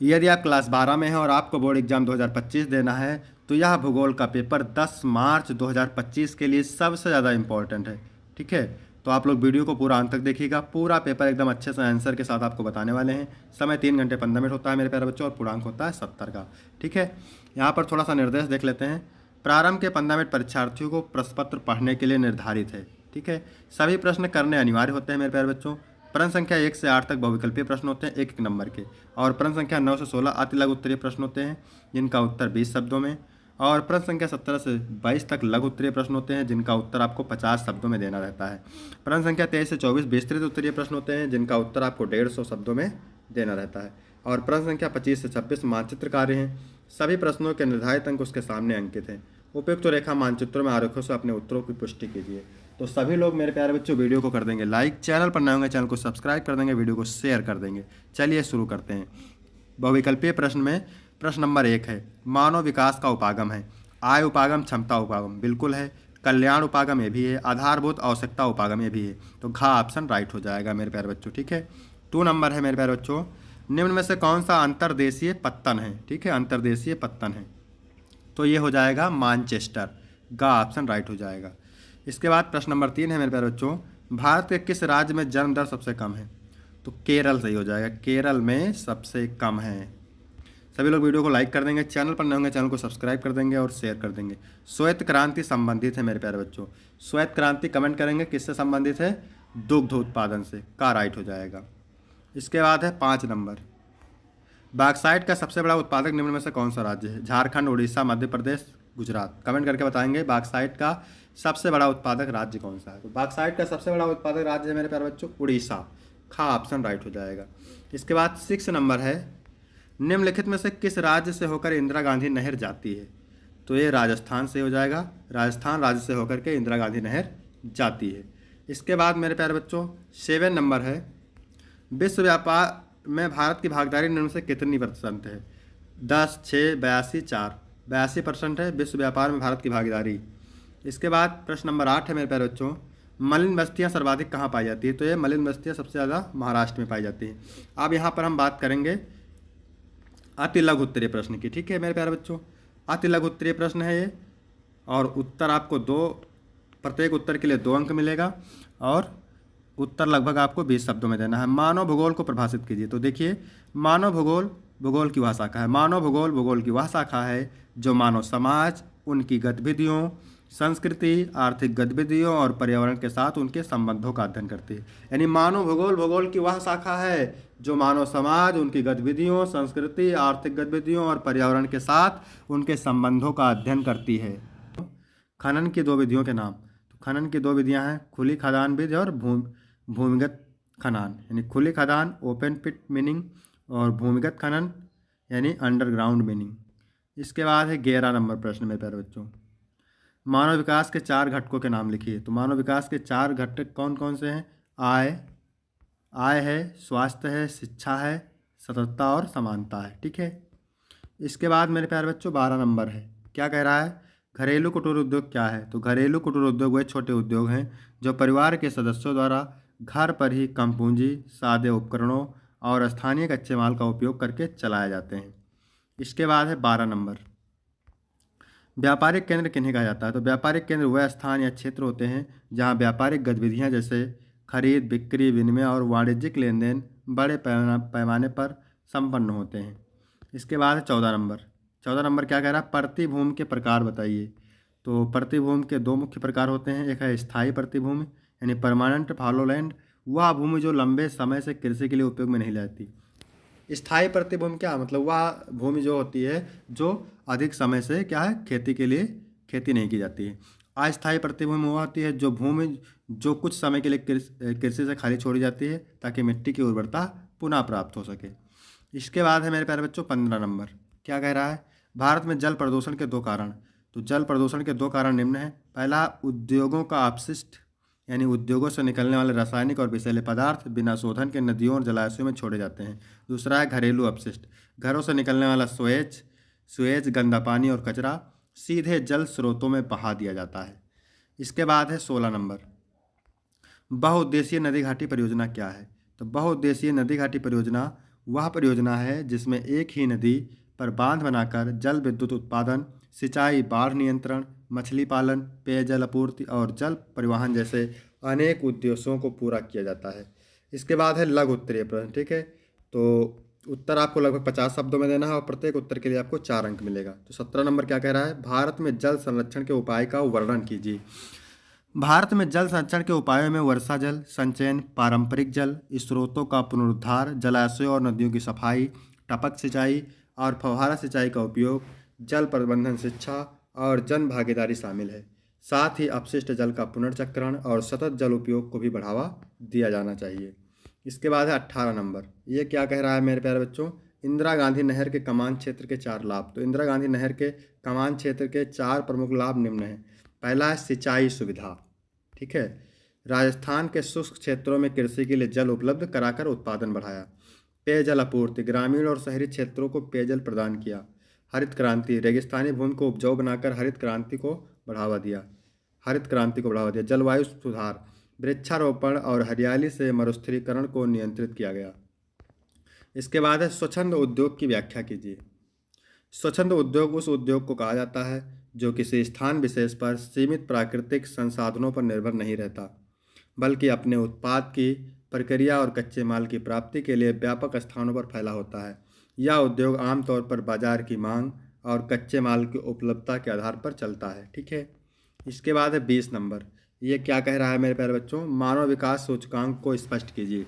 यदि आप क्लास 12 में हैं और आपको बोर्ड एग्जाम 2025 देना है तो यह भूगोल का पेपर 10 मार्च 2025 के लिए सबसे ज़्यादा इम्पोर्टेंट है। ठीक है, तो आप लोग वीडियो को पूरा अंत तक देखिएगा। पूरा पेपर एकदम अच्छे से आंसर के साथ आपको बताने वाले हैं। समय 3 घंटे 15 मिनट होता है मेरे प्यारे बच्चों, और पूर्णांक होता है 70 का। ठीक है, यहाँ पर थोड़ा सा निर्देश देख लेते हैं। प्रारंभ के 15 मिनट परीक्षार्थियों को प्रश्न पत्र पढ़ने के लिए निर्धारित है। ठीक है, सभी प्रश्न करने अनिवार्य होते हैं मेरे प्यारे बच्चों। प्रश्न संख्या 1 से 8 तक बहुविकल्पीय प्रश्न होते हैं, एक एक नंबर के। और प्रश्न संख्या 9 से 16 अति लघु उत्तरीय प्रश्न होते हैं, जिनका उत्तर 20 शब्दों में। और प्रश्न संख्या 17 से 22 तक लघु उत्तरीय प्रश्न होते हैं, जिनका उत्तर आपको 50 शब्दों में देना रहता है। प्रश्न संख्या 23 से 24 विस्तृत उत्तरीय प्रश्न होते हैं, जिनका उत्तर आपको 150 शब्दों में देना रहता है। और प्रश्न संख्या 25 से 26 मानचित्र कार्य हैं। सभी प्रश्नों के निर्धारित अंक उसके सामने अंकित हैं। उपयुक्त रेखा मानचित्रों में आरेखों से अपने उत्तरों की पुष्टि कीजिए। तो सभी लोग मेरे प्यारे बच्चों वीडियो को कर देंगे लाइक, चैनल पर नए होंगे चैनल को सब्सक्राइब कर देंगे, वीडियो को शेयर कर देंगे। चलिए शुरू करते हैं। बहुविकल्पीय प्रश्न में प्रश्न नंबर 1 है, मानव विकास का उपागम है। आय उपागम, क्षमता उपागम बिल्कुल है। कल्याण उपागम ये भी है। आधारभूत आवश्यकता उपागम ये भी है। तो घ ऑप्शन राइट हो जाएगा मेरे प्यारे बच्चों। ठीक है, 2 नंबर है मेरे प्यारे बच्चों, निम्न में से कौन सा अंतर्देशीय पत्तन है। ठीक है, अंतर्देशीय पत्तन है तो ये हो जाएगा मानचेस्टर, गा ऑप्शन राइट हो जाएगा। इसके बाद प्रश्न नंबर 3 है मेरे प्यारे बच्चों, भारत के किस राज्य में जन्म दर सबसे कम है। तो केरल सही हो जाएगा, केरल में सबसे कम है। सभी लोग वीडियो को लाइक कर देंगे, चैनल पर नए होंगे चैनल को सब्सक्राइब कर देंगे और शेयर कर देंगे। श्वेत क्रांति संबंधित है मेरे प्यारे बच्चों। श्वेत क्रांति कमेंट करेंगे किससे संबंधित है, दुग्ध उत्पादन से, का राइट हो जाएगा। इसके बाद है 5 नंबर, बॉक्साइट का सबसे बड़ा उत्पादक निम्न में से कौन सा राज्य है। झारखंड, उड़ीसा, मध्य प्रदेश, गुजरात। कमेंट करके बताएंगे बॉक्साइट का सबसे बड़ा उत्पादक राज्य कौन सा है। तो बॉक्साइट का सबसे बड़ा उत्पादक राज्य है मेरे प्यारे बच्चों उड़ीसा, खा ऑप्शन राइट हो जाएगा। इसके बाद 6 नंबर है, निम्नलिखित में से किस राज्य से होकर इंदिरा गांधी नहर जाती है। तो ये राजस्थान से हो जाएगा, राजस्थान राज्य से होकर के इंदिरा गांधी नहर जाती है। इसके बाद मेरे प्यारे बच्चों 7 नंबर है, विश्व व्यापार में भारत की भागीदारी निम्न से कितनी % है। 10, 6, 82, 4। 82% है विश्व व्यापार में भारत की भागीदारी। इसके बाद प्रश्न नंबर 8 है मेरे प्यारे बच्चों, मलिन बस्तियाँ सर्वाधिक कहाँ पाई जाती है। तो ये मलिन बस्तियाँ सबसे ज़्यादा महाराष्ट्र में पाई जाती हैं। अब यहाँ पर हम बात करेंगे अति लघु उत्तरीय प्रश्न की। ठीक है मेरे प्यारे बच्चों, अति लघु उत्तरीय प्रश्न है ये, और उत्तर आपको प्रत्येक उत्तर के लिए 2 अंक मिलेगा, और उत्तर लगभग आपको 20 शब्दों में देना है। मानव भूगोल को परिभाषित कीजिए। तो देखिए, मानव भूगोल भूगोल की वह शाखा है, मानव भूगोल भूगोल की वह शाखा है जो मानव समाज, उनकी गतिविधियों, संस्कृति, आर्थिक गतिविधियों और पर्यावरण के साथ उनके संबंधों का अध्ययन करती है। यानी मानव भूगोल भूगोल की वह शाखा है जो मानव समाज, उनकी गतिविधियों, संस्कृति, आर्थिक गतिविधियों और पर्यावरण के साथ उनके संबंधों का अध्ययन करती है। खनन की 2 विधियों के नाम। तो खनन की 2 विधियां हैं, खुली खदान विधि और भूमिगत खनन। यानी खुली खदान ओपन पिट मीनिंग, और भूमिगत खनन यानी अंडरग्राउंड मीनिंग। इसके बाद है 11 नंबर प्रश्न में प्यारे बच्चों, मानव विकास के 4 घटकों के नाम लिखिए। तो मानव विकास के 4 घटक कौन कौन से हैं। आय है, स्वास्थ्य है, शिक्षा है, सततता और समानता है। ठीक है, इसके बाद मेरे प्यारे बच्चों 12 नंबर है, क्या कह रहा है, घरेलू कुटीर उद्योग क्या है। तो घरेलू कुटीर उद्योग वे छोटे उद्योग हैं जो परिवार के सदस्यों द्वारा घर पर ही कम पूंजी, सादे उपकरणों और स्थानीय कच्चे माल का उपयोग करके चलाए जाते हैं। इसके बाद है 12 नंबर, व्यापारिक केंद्र किन्हें कहा जाता है। तो व्यापारिक केंद्र वह स्थान या क्षेत्र होते हैं जहां व्यापारिक गतिविधियां जैसे खरीद, बिक्री, विनिमय और वाणिज्यिक लेन देन बड़े पैमाने पर संपन्न होते हैं। इसके बाद है 14 नंबर। 14 नंबर क्या कह रहा है, प्रतिभूमि के प्रकार बताइए। तो प्रतिभूमि के 2 मुख्य प्रकार होते हैं, एक है स्थायी प्रतिभूमि यानी परमानेंट फॉलोलैंड, वह भूमि जो लंबे समय से कृषि के लिए उपयोग में नहीं लाती। स्थायी प्रतिभूमि क्या मतलब, वह भूमि जो होती है जो अधिक समय से क्या है खेती के लिए खेती नहीं की जाती है। अस्थायी प्रतिभूमि वह होती है जो भूमि जो कुछ समय के लिए कृषि से खाली छोड़ी जाती है ताकि मिट्टी की उर्वरता पुनः प्राप्त हो सके। इसके बाद है मेरे प्यारे बच्चों 15 नंबर, क्या कह रहा है, भारत में जल प्रदूषण के 2 कारण। तो जल प्रदूषण के 2 कारण निम्न हैं, पहला उद्योगों का अपशिष्ट यानी उद्योगों से निकलने वाले रासायनिक और विषैले पदार्थ बिना शोधन के नदियों और जलाशयों में छोड़े जाते हैं। दूसरा है घरेलू अपशिष्ट, घरों से निकलने वाला सुएज, गंदा पानी और कचरा सीधे जल स्रोतों में बहा दिया जाता है। इसके बाद है 16 नंबर, बहुउद्देशीय नदी घाटी परियोजना क्या है। तो बहुउद्देशीय नदी घाटी परियोजना वह परियोजना है जिसमें एक ही नदी पर बांध बनाकर जल विद्युत उत्पादन, सिंचाई, बाढ़ नियंत्रण, मछली पालन, पेयजल आपूर्ति और जल परिवहन जैसे अनेक उद्देश्यों को पूरा किया जाता है। इसके बाद है लघु उत्तरीय प्रश्न। ठीक है, तो उत्तर आपको लगभग 50 शब्दों में देना है और प्रत्येक उत्तर के लिए आपको 4 अंक मिलेगा। तो 17 नंबर क्या कह रहा है, भारत में जल संरक्षण के उपाय का वर्णन कीजिए। भारत में जल संरक्षण के उपायों में वर्षा जल संचयन, पारंपरिक जल स्रोतों का पुनरुद्धार, जलाशयों और नदियों की सफाई, टपक सिंचाई और फव्वारा सिंचाई का उपयोग, जल प्रबंधन शिक्षा और जन भागीदारी शामिल है। साथ ही अपशिष्ट जल का पुनर्चक्रण और सतत जल उपयोग को भी बढ़ावा दिया जाना चाहिए। इसके बाद है 18 नंबर। ये क्या कह रहा है मेरे प्यारे बच्चों, इंदिरा गांधी नहर के कमान क्षेत्र के 4 लाभ। तो इंदिरा गांधी नहर के कमान क्षेत्र के 4 प्रमुख लाभ निम्न हैं। पहला है सिंचाई सुविधा। ठीक है, राजस्थान के शुष्क क्षेत्रों में कृषि के लिए जल उपलब्ध कराकर उत्पादन बढ़ाया। पेयजल आपूर्ति, ग्रामीण और शहरी क्षेत्रों को पेयजल प्रदान किया। हरित क्रांति, रेगिस्तानी भूमि को उपजाऊ बनाकर हरित क्रांति को बढ़ावा दिया। जलवायु सुधार, वृक्षारोपण और हरियाली से मरुस्थलीकरण को नियंत्रित किया गया। इसके बाद है स्वच्छंद उद्योग की व्याख्या कीजिए। स्वच्छंद उद्योग उस उद्योग को कहा जाता है जो किसी स्थान विशेष पर सीमित प्राकृतिक संसाधनों पर निर्भर नहीं रहता, बल्कि अपने उत्पाद की प्रक्रिया और कच्चे माल की प्राप्ति के लिए व्यापक स्थानों पर फैला होता है। यह उद्योग आमतौर पर बाजार की मांग और कच्चे माल की उपलब्धता के आधार पर चलता है। ठीक है, इसके बाद है 20 नंबर। ये क्या कह रहा है मेरे प्यारे बच्चों, मानव विकास सूचकांक को स्पष्ट कीजिए।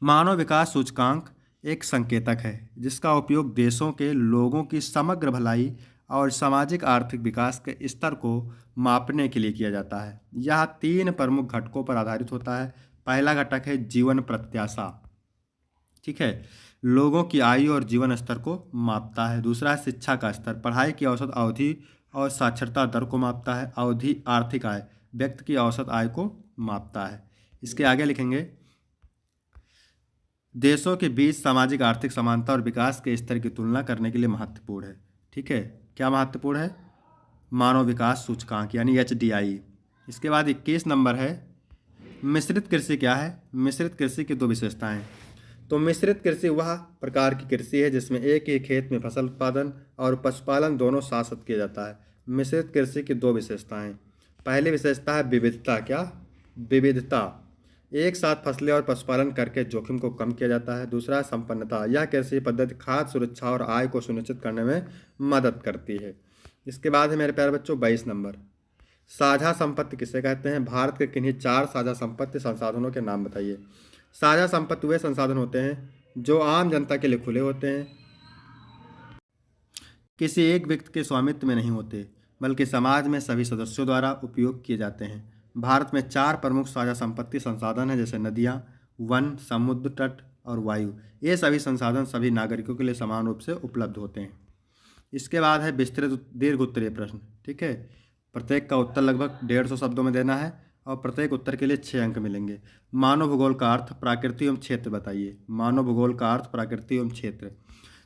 मानव विकास सूचकांक एक संकेतक है जिसका उपयोग देशों के लोगों की समग्र भलाई और सामाजिक आर्थिक विकास के स्तर को मापने के लिए किया जाता है। यह 3 प्रमुख घटकों पर आधारित होता है। पहला घटक है जीवन प्रत्याशा। ठीक है, लोगों की आयु और जीवन स्तर को मापता है। दूसरा है शिक्षा का स्तर, पढ़ाई की औसत अवधि और साक्षरता दर को मापता है। अवधि आर्थिक आय, व्यक्ति की औसत आय को मापता है। इसके आगे लिखेंगे देशों के बीच सामाजिक आर्थिक समानता और विकास के स्तर की तुलना करने के लिए महत्वपूर्ण है। ठीक है, क्या महत्वपूर्ण है, मानव विकास सूचकांक यानी HDI। इसके बाद 21 नंबर है मिश्रित कृषि क्या है। मिश्रित कृषि की 2 विशेषताएं। तो मिश्रित कृषि वह प्रकार की कृषि है जिसमें एक ही खेत में फसल उत्पादन और पशुपालन दोनों साथ साथ किया जाता है। मिश्रित कृषि की 2 विशेषताएं। पहली विशेषता है विविधता। क्या, विविधता, एक साथ फसलें और पशुपालन करके जोखिम को कम किया जाता है। दूसरा है संपन्नता, यह कृषि पद्धति खाद्य सुरक्षा और आय को सुनिश्चित करने में मदद करती है। इसके बाद है मेरे प्यारे बच्चों 22 नंबर। साझा संपत्ति किसे कहते हैं। भारत के किन्हीं 4 साझा संपत्ति संसाधनों के नाम बताइए। साझा संपत्ति वे संसाधन होते हैं जो आम जनता के लिए खुले होते हैं, किसी एक व्यक्ति के स्वामित्व में नहीं होते, बल्कि समाज में सभी सदस्यों द्वारा उपयोग किए जाते हैं। भारत में 4 प्रमुख साझा संपत्ति संसाधन हैं, जैसे नदियाँ, वन, समुद्र तट और वायु। ये सभी संसाधन सभी नागरिकों के लिए समान रूप से उपलब्ध होते हैं। इसके बाद है विस्तृत दीर्घ उत्तरीय प्रश्न। ठीक है, प्रत्येक का उत्तर लगभग 150 शब्दों में देना है और प्रत्येक उत्तर के लिए 6 अंक मिलेंगे। मानव भूगोल का अर्थ, प्राकृति एवं क्षेत्र बताइए। मानव भूगोल का अर्थ, प्राकृति एवं क्षेत्र।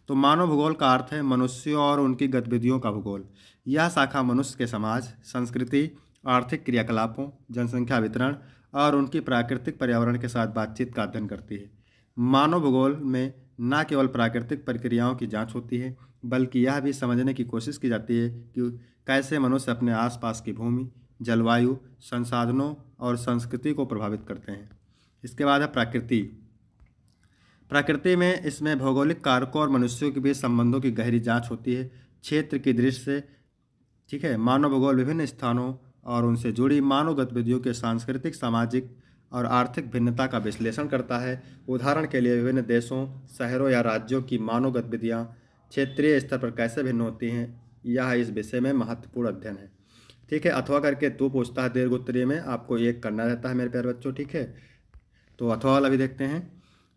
तो मानव भूगोल का अर्थ है मनुष्यों और उनकी गतिविधियों का भूगोल। यह शाखा मनुष्य के समाज, संस्कृति, आर्थिक क्रियाकलापों, जनसंख्या वितरण और उनकी प्राकृतिक पर्यावरण के साथ बातचीत का अध्ययन करती है। मानव भूगोल में न केवल प्राकृतिक प्रक्रियाओं की जांच होती है, बल्कि यह भी समझने की कोशिश की जाती है कि कैसे मनुष्य अपने आसपास की भूमि, जलवायु, संसाधनों और संस्कृति को प्रभावित करते हैं। इसके बाद है प्रकृति। प्रकृति में इसमें भौगोलिक कारकों और मनुष्यों के बीच संबंधों की गहरी जांच होती है, क्षेत्र की दृष्टि से। ठीक है, मानव भूगोल विभिन्न स्थानों और उनसे जुड़ी मानव गतिविधियों के सांस्कृतिक, सामाजिक और आर्थिक भिन्नता का विश्लेषण करता है। उदाहरण के लिए विभिन्न देशों, शहरों या राज्यों की मानव गतिविधियाँ क्षेत्रीय स्तर पर कैसे भिन्न होती हैं, यह इस विषय में महत्वपूर्ण अध्ययन है। ठीक है, अथवा करके 2 पूछता है दीर्घ उत्तरीय में, आपको 1 करना रहता है मेरे प्यारे बच्चों। ठीक है, तो अथवा वाला भी देखते हैं।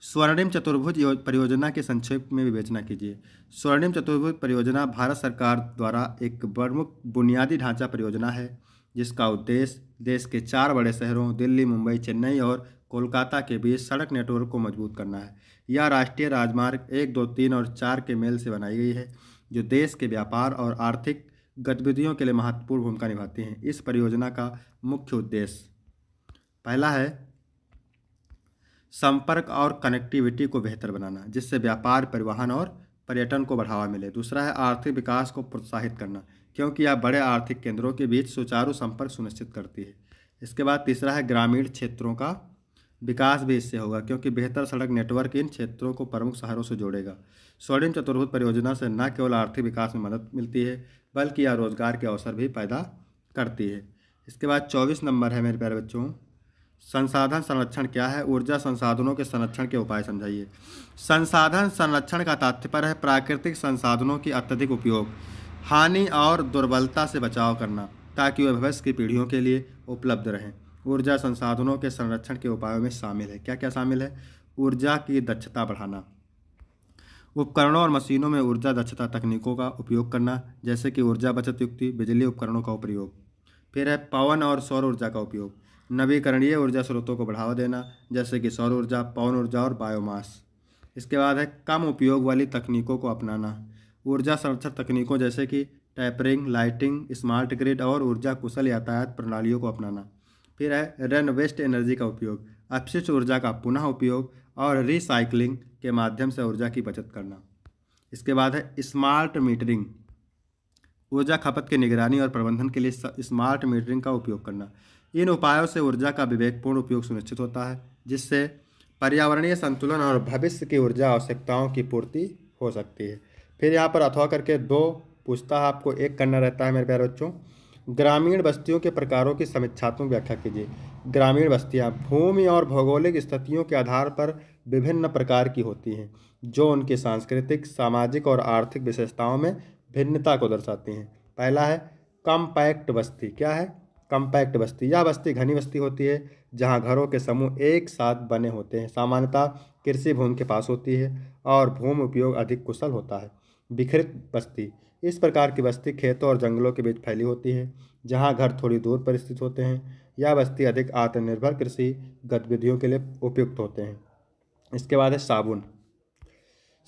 स्वर्णिम चतुर्भुज परियोजना के संक्षेप में विवेचना कीजिए। स्वर्णिम चतुर्भुज परियोजना भारत सरकार द्वारा एक प्रमुख बुनियादी ढांचा परियोजना है जिसका उद्देश्य देश के 4 बड़े शहरों दिल्ली, मुंबई, चेन्नई और कोलकाता के बीच सड़क नेटवर्क को मजबूत करना है। यह राष्ट्रीय राजमार्ग 1, 2, 3 और 4 के मेल से बनाई गई है जो देश के व्यापार और आर्थिक गतिविधियों के लिए महत्वपूर्ण भूमिका निभाती हैं। इस परियोजना का मुख्य उद्देश्य, पहला है संपर्क और कनेक्टिविटी को बेहतर बनाना, जिससे व्यापार, परिवहन और पर्यटन को बढ़ावा मिले। दूसरा है आर्थिक विकास को प्रोत्साहित करना, क्योंकि यह बड़े आर्थिक केंद्रों के बीच सुचारू संपर्क सुनिश्चित करती है। इसके बाद तीसरा है ग्रामीण क्षेत्रों का विकास भी इससे होगा, क्योंकि बेहतर सड़क नेटवर्क इन क्षेत्रों को प्रमुख शहरों से जोड़ेगा। स्वर्णिम चतुर्भुज परियोजना से न केवल आर्थिक विकास में मदद मिलती है, बल्कि यह रोजगार के अवसर भी पैदा करती है। इसके बाद 24 नंबर है मेरे प्यारे बच्चों, संसाधन संरक्षण क्या है? ऊर्जा संसाधनों के संरक्षण के उपाय समझाइए। संसाधन संरक्षण का तात्पर्य है प्राकृतिक संसाधनों की अत्यधिक उपयोग, हानि और दुर्बलता से बचाव करना, ताकि वे भविष्य की पीढ़ियों के लिए उपलब्ध रहें। ऊर्जा संसाधनों के संरक्षण के उपायों में शामिल है, क्या क्या शामिल है? ऊर्जा की दक्षता बढ़ाना, उपकरणों और मशीनों में ऊर्जा दक्षता तकनीकों का उपयोग करना, जैसे कि ऊर्जा बचत युक्ति बिजली उपकरणों का प्रयोग। फिर है पवन और सौर ऊर्जा का उपयोग, नवीकरणीय ऊर्जा स्रोतों को बढ़ावा देना, जैसे कि सौर ऊर्जा, पवन ऊर्जा और बायोमास। इसके बाद है कम उपयोग वाली तकनीकों को अपनाना, ऊर्जा संरक्षण तकनीकों जैसे कि टैपरिंग, लाइटिंग, स्मार्ट ग्रिड और ऊर्जा कुशल यातायात प्रणालियों को अपनाना। फिर है रेन वेस्ट एनर्जी का उपयोग, अपशिष्ट ऊर्जा का पुनः उपयोग और रिसाइकलिंग के माध्यम से ऊर्जा की बचत करना। इसके बाद है स्मार्ट मीटरिंग, ऊर्जा खपत की निगरानी और प्रबंधन के लिए स्मार्ट मीटरिंग का उपयोग करना। इन उपायों से ऊर्जा का विवेकपूर्ण उपयोग सुनिश्चित होता है, जिससे पर्यावरणीय संतुलन और भविष्य की ऊर्जा आवश्यकताओं की पूर्ति हो सकती है। फिर यहाँ पर अथवा करके 2 पूछता है, आपको 1 करना रहता है मेरे प्यारे बच्चों। ग्रामीण बस्तियों के प्रकारों की समीक्षात्मक व्याख्या कीजिए। ग्रामीण बस्तियाँ भूमि और भौगोलिक स्थितियों के आधार पर विभिन्न प्रकार की होती हैं, जो उनकी सांस्कृतिक, सामाजिक और आर्थिक विशेषताओं में भिन्नता को दर्शाती हैं। पहला है कॉम्पैक्ट बस्ती। क्या है कॉम्पैक्ट बस्ती? यह बस्ती घनी बस्ती होती है, जहाँ घरों के समूह एक साथ बने होते हैं। सामान्यतः कृषि भूमि के पास होती है और भूमि उपयोग अधिक कुशल होता है। विकृत बस्ती, इस प्रकार की बस्ती खेतों और जंगलों के बीच फैली होती है, जहाँ घर थोड़ी दूर पर स्थित होते हैं। यह बस्ती अधिक आत्मनिर्भर कृषि गतिविधियों के लिए उपयुक्त होते हैं। इसके बाद है साबुन।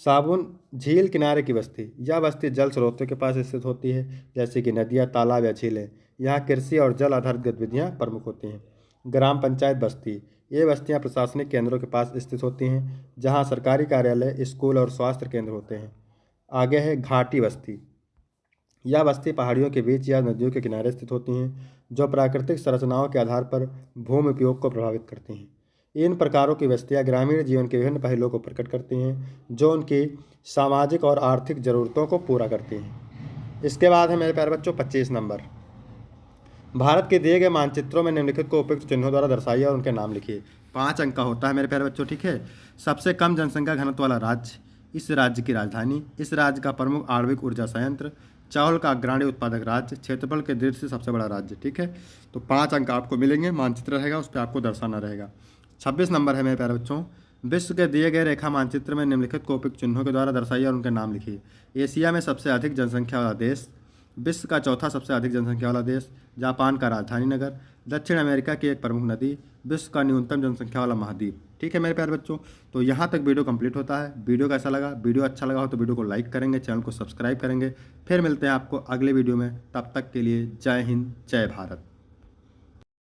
साबुन झील किनारे की बस्ती, यह बस्ती जल स्रोतों के पास स्थित होती है, जैसे कि नदियाँ, तालाब या झीलें। यहाँ कृषि और जल आधारित गतिविधियाँ प्रमुख होती हैं। ग्राम पंचायत बस्ती, ये बस्तियाँ प्रशासनिक केंद्रों के पास स्थित होती हैं, जहाँ सरकारी कार्यालय, स्कूल और स्वास्थ्य केंद्र होते हैं। आगे है घाटी बस्ती। यह बस्ती पहाड़ियों के बीच या नदियों के किनारे स्थित होती हैं, जो प्राकृतिक संरचनाओं के आधार पर भूमि उपयोग को प्रभावित करती हैं। इन प्रकारों की बस्तियाँ ग्रामीण जीवन के विभिन्न पहलुओं को प्रकट करती हैं, जो उनकी सामाजिक और आर्थिक ज़रूरतों को पूरा करती हैं। इसके बाद है मेरे प्यारे बच्चों 25 नंबर, भारत के दिए गए मानचित्रों में निम्नलिखित को उपयुक्त चिन्हों द्वारा दर्शाइए और उनके नाम लिखिए। 5 अंक का होता है मेरे प्यारे बच्चों, ठीक है। सबसे कम जनसंख्या घनत्व वाला राज्य, इस राज्य की राजधानी, इस राज्य का प्रमुख आणविक ऊर्जा संयंत्र, चावल का अग्रणी उत्पादक राज्य, क्षेत्रफल के दृष्टि से सबसे बड़ा राज्य, ठीक है। तो 5 अंक आपको मिलेंगे, मानचित्र रहेगा, उस पर आपको दर्शाना रहेगा। 26 नंबर है मेरे प्यारे बच्चों, विश्व के दिए गए रेखा मानचित्र में निम्नलिखित को उपयुक्त चिन्हों के द्वारा दर्शाइए और उनके नाम लिखिए। एशिया में सबसे अधिक जनसंख्या वाला देश, विश्व का चौथा सबसे अधिक जनसंख्या वाला देश, जापान का राजधानी नगर, दक्षिण अमेरिका की एक प्रमुख नदी, विश्व का न्यूनतम जनसंख्या वाला महाद्वीप, ठीक है मेरे प्यारे बच्चों। तो यहाँ तक वीडियो कंप्लीट होता है। वीडियो कैसा लगा? वीडियो अच्छा लगा हो तो वीडियो को लाइक करेंगे, चैनल को सब्सक्राइब करेंगे। फिर मिलते हैं आपको अगले वीडियो में, तब तक के लिए जय हिंद, जय भारत।